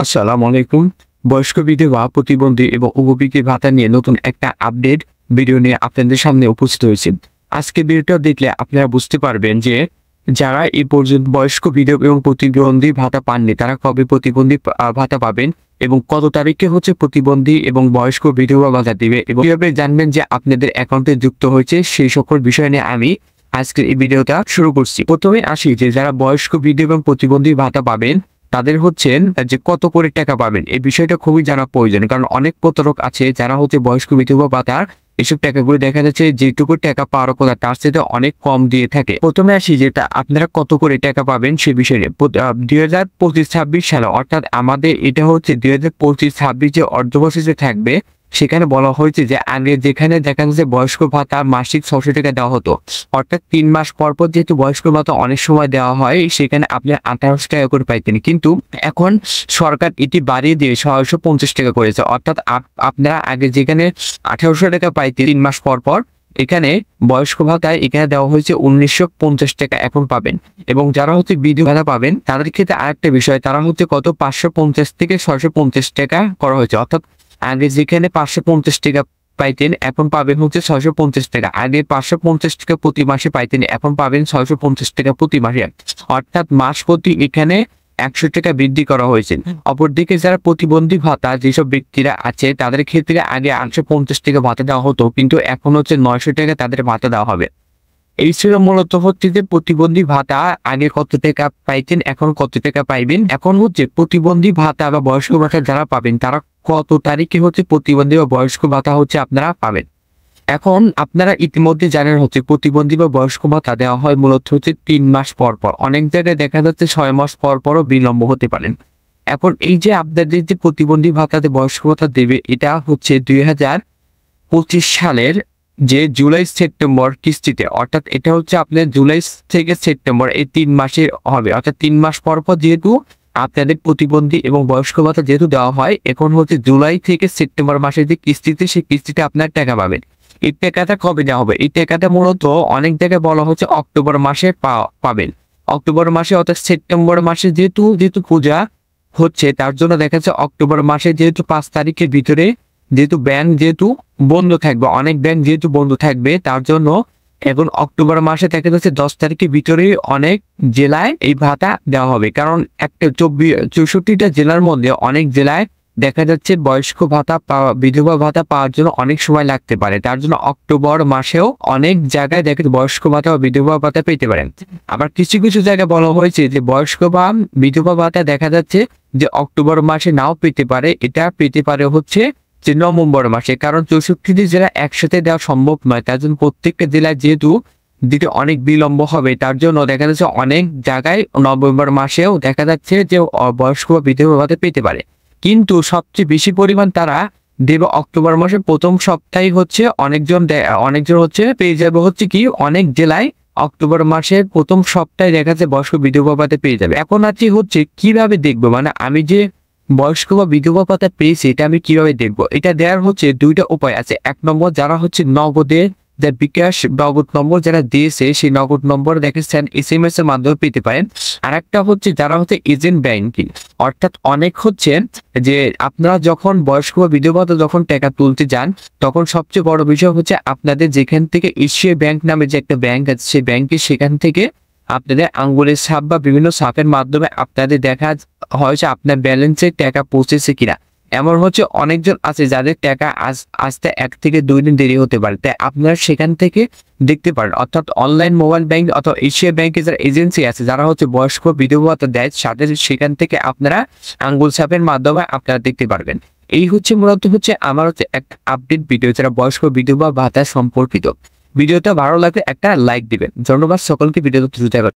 আসসালামু আলাইকুম। বয়স্ক বিধবা, প্রতিবন্ধী এবং উপবৃত্তি ভাতা নিয়ে নতুন একটা আপডেট ভিডিও নিয়ে আপনাদের সামনে উপস্থিত হয়েছি। আজকে ভিডিওটা দেখলে আপনারা বুঝতে পারবেন যে যারা এই পর্যন্ত বয়স্ক বিধবা এবং প্রতিবন্ধী ভাতা পাননি তারা কবে প্রতিবন্ধী ভাতা পাবেন এবং কত তারিখে হচ্ছে প্রতিবন্ধী এবং বয়স্ক বিধবা ভাতা দিবে এবং কিভাবে জানবেন যে আপনাদের অ্যাকাউন্টে যুক্ত হয়েছে সেই সকল বিষয় নিয়ে আমি আজকের এই ভিডিওটা শুরু করছি। প্রথমে আসি যে যারা বয়স্ক বিধবা এবং প্রতিবন্ধী ভাতা পাবেন তাদের হচ্ছেন যে কত করে টাকা পাবেন এই বিষয়টা খুবই জানা প্রয়োজন, কারণ অনেক প্রতারক আছে যারা হচ্ছে বয়স্ক বিধবা ভাতার এসব টাকাগুলো দেখা যাচ্ছে যেটুকু টাকা পাওয়ার কথা তার সাথে অনেক কম দিয়ে থাকে। প্রথমে আসি যেটা আপনারা কত করে টাকা পাবেন সে বিষয়ে 2025-26 সালে, অর্থাৎ আমাদের এটা হচ্ছে 2025-26 যে অর্ধবর্ষে থাকবে সেখানে বলা হয়েছে যে আগে যেখানে দেখা যাচ্ছে বয়স্ক ভাতা মাসিক 600 টাকা দেওয়া হতো, অর্থাৎ 3 মাস পর পর যেহেতু বয়স্ক ভাতা অনেক সময় দেওয়া হয় সেখানে আপনি 1800 টাকা করে পাইতেন, কিন্তু এখন সরকার এটি বাড়িয়ে দিয়ে 650 টাকা করেছে। অর্থাৎ আপনারা আগে যেখানে 1800 টাকা পাইতেন 3 মাস পর পর, এখানে বয়স্ক ভাতায় এখানে দেওয়া হয়েছে 1950 টাকা এখন পাবেন। এবং যারা হচ্ছে বিধবা ভাতা পাবেন তাদের ক্ষেত্রে আরেকটা বিষয়, তারা হচ্ছে কত 550 থেকে 650 টাকা করা হয়েছে। অর্থাৎ আগে যেখানে 550 টাকা পাইতেন এখন পাবেন হচ্ছে 650 টাকা। আগে 550 টাকা প্রতি মাসে পাইতেন এখন পাবেন 650 টাকা প্রতি মাসে, অর্থাৎ মাস প্রতি এখানে 100 টাকা বৃদ্ধি করা হয়েছে। অপরদিকে যারা প্রতিবন্ধী ভাতা যেসব ব্যক্তিরা আছে তাদের ক্ষেত্রে আগে 850 টাকা ভাতা দেওয়া হতো, কিন্তু এখন হচ্ছে 900 টাকা তাদের ভাতা দেওয়া হবে। এই ছিল মূলত হচ্ছে যে প্রতিবন্ধী ভাতা আগে কত টাকা পাইতেন এখন কত টাকা পাইবেন। এখন হচ্ছে প্রতিবন্ধী ভাতা বা বয়স্ক ভাতা যারা পাবেন তারা কত তারিখে হচ্ছে প্রতিবন্ধী বা বয়স্ক ভাতা হচ্ছে আপনারা পাবেন। এখন আপনারা ইতিমধ্যে জানেন হচ্ছে প্রতিবন্ধী বা বয়স্ক ভাতা দেওয়া হয় মূলত হচ্ছে 3 মাস পর পর, অনেক জায়গায় দেখা যাচ্ছে 6 মাস পর পরও বিলম্ব হতে পারেন। এখন এই যে আপনাদের যে প্রতিবন্ধী ভাতাতে বয়স্ক ভাতা দেবে এটা হচ্ছে 2025 সালের যে জুলাই সেপ্টেম্বর কিস্তিতে, অর্থাৎ এটা হচ্ছে আপনার জুলাই থেকে সেপ্টেম্বর এই 3 মাসের হবে, অর্থাৎ 3 মাস পর পর যেহেতু আপনাদের প্রতিবন্ধী এবং বয়স্ক ভাতা যেহেতু দেওয়া হয়, এখন হচ্ছে জুলাই থেকে সেপ্টেম্বর মাসের যে কিস্তিতে সেই কিস্তিতে আপনার টাকা পাবেন। এই টাকাটা কবে দেওয়া হবে? এই টাকাটা মূলত অনেক জায়গায় বলা হচ্ছে অক্টোবর মাসে পাবেন। অক্টোবর মাসে অর্থাৎ সেপ্টেম্বর মাসে যেহেতু পূজা হচ্ছে তার জন্য দেখা যাচ্ছে অক্টোবর মাসে যেহেতু 5 তারিখের ভিতরে যেহেতু ব্যাংক যেহেতু বন্ধ থাকবে, অনেক ব্যাংক যেহেতু বন্ধ থাকবে তার জন্য এখন অক্টোবর মাসে দেখা যাচ্ছে 10 তারিখের ভিতরে অনেক জেলায় এই ভাতা দেওয়া হবে, কারণ একটা 64টা জেলার মধ্যে অনেক জেলায় দেখা যাচ্ছে বয়স্ক ভাতা পাওয়া বিধবা ভাতা পাওয়ার জন্য অনেক সময় লাগতে পারে, তার জন্য অক্টোবর মাসেও অনেক জায়গায় দেখে বয়স্ক ভাতা বা বিধবা ভাতা পেতে পারেন। আবার কিছু কিছু জায়গায় বলা হয়েছে যে বয়স্ক বা বিধবা ভাতা দেখা যাচ্ছে যে অক্টোবর মাসে নাও পেতে পারে, এটা পেতে পারে হচ্ছে যে নভেম্বর মাসে, কারণ 64টি জেলা একসাথে দেওয়া সম্ভব নয়, তার জন্য প্রত্যেকটা জেলায় যেহেতু দিতে অনেক বিলম্ব হবে তার জন্য দেখা যাচ্ছে অনেক জায়গায় নভেম্বর মাসেও দেখা যাচ্ছে যে বয়স্ক বা বিধবা ভাতা পেতে পারে, কিন্তু সবচেয়ে বেশি পরিমাণ তারা দেবে অক্টোবর মাসে প্রথম সপ্তাহে হচ্ছে অনেকজন হচ্ছে পেয়ে যাবে হচ্ছে কি অনেক জেলায় অক্টোবর মাসের প্রথম সপ্তাহে দেখা যাচ্ছে বয়স্ক বিধবা ভাতা পেয়ে যাবে। এখন আছে হচ্ছে কিভাবে দেখবো, মানে আমি যে বয়স্ক বা বিধবা ভাতা পেয়েছি এটা আমি কিভাবে দেখবো? এটা দেওয়ার হচ্ছে দুইটা উপায় আছে। 1 নম্বর, যারা হচ্ছে নগদে যে বিকাশ নগদ নম্বর যারা দিয়েছে সেই নগদ নম্বর দেখেছেন SMS এর মাধ্যমে পেতে পারেন। আর একটা হচ্ছে যারা হচ্ছে এজেন্ট ব্যাংকিং, অর্থাৎ অনেক হচ্ছে যে আপনারা যখন বয়স্ক বা বিধবা ভাতা যখন টাকা তুলতে যান তখন সবচেয়ে বড় বিষয় হচ্ছে আপনাদের যেখান থেকে এশিয়া ব্যাংক নামে যে একটা ব্যাংক আছে সেই ব্যাংকে সেখান থেকে আপনাদের আঙ্গুলের ছাপ বা বিভিন্ন ছাপের মাধ্যমে আপনাদের দেখা হয়েছে আপনার ব্যালেন্সে টাকা পৌঁছেছে কিনা। এমন হচ্ছে অনেকজন আছে যাদের টাকা আসতে 1 থেকে 2 দিন দেরি হতে পারে, তাই আপনারা সেখান থেকে দেখতে পারেন। অর্থাৎ অনলাইন মোবাইল ব্যাংক অথবা এশিয়া ব্যাংকে যারা এজেন্সি আছে যারা হচ্ছে বয়স্ক বিধবা ভাতা দেয় সাথে সেখান থেকে আপনারা আঙ্গুল ছাপের মাধ্যমে আপনারা দেখতে পারবেন। এই হচ্ছে মূলত হচ্ছে আমার হচ্ছে একটা আপডেট ভিডিও যারা বয়স্ক বিধবা ভাতা সম্পর্কিত। ভিডিওটা ভালো লাগলে একটা লাইক দিবেন। ধন্যবাদ সকলকে, ভিডিওটা